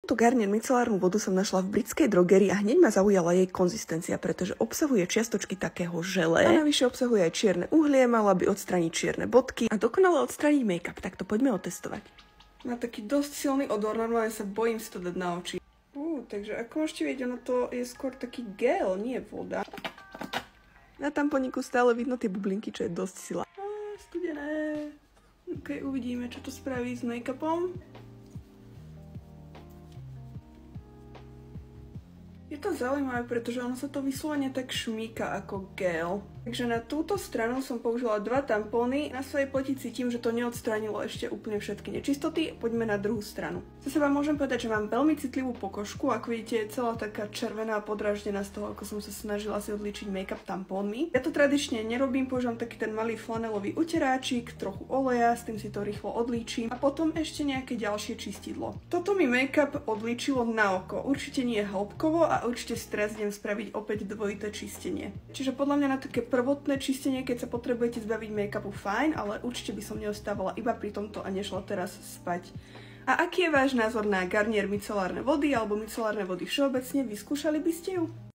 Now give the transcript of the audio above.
Túto Garnier micelárnu vodu som našla v britskej drogerii a hneď ma zaujala jej konzistencia, pretože obsahuje čiastočky takého želé. A navyše obsahuje aj čierne uhlie, mala by odstrániť čierne bodky a dokonale odstrániť make-up. Tak to poďme otestovať. Má taký dosť silný odor, normálne sa bojím si to dať na oči. Takže ako môžete vidieť, ono to je skôr taký gel, nie voda. Na tamponiku stále vidno tie bublinky, čo je dosť sila. Studené. Ok, uvidíme, čo to spraví s make-upom. Je to zaujímavé, pretože ono sa to vyslovene tak šmíka ako gel. Takže na túto stranu som použila 2 tampóny. Na svojej pleti cítim, že to neodstránilo ešte úplne všetky nečistoty. Poďme na druhú stranu. Za seba môžem povedať, že mám veľmi citlivú pokožku. Ako vidíte, je celá taká červená a podráždená z toho, ako som sa snažila si odlíčiť make-up tampónmi. Ja to tradične nerobím, používam taký ten malý flanelový uteráčik, trochu oleja, s tým si to rýchlo odlíčim a potom ešte nejaké ďalšie čistidlo. Toto mi make-up odlíčilo na oko. Určite nie hĺbkovo a určite teraz idem spraviť opäť dvojité čistenie. Čiže podľa mňa na také prvotné čistenie, keď sa potrebujete zbaviť make-upu, fajn, ale určite by som neostávala iba pri tomto a nešla teraz spať. A aký je váš názor na Garnier micelárne vody alebo micelárne vody všeobecne? Vyskúšali by ste ju?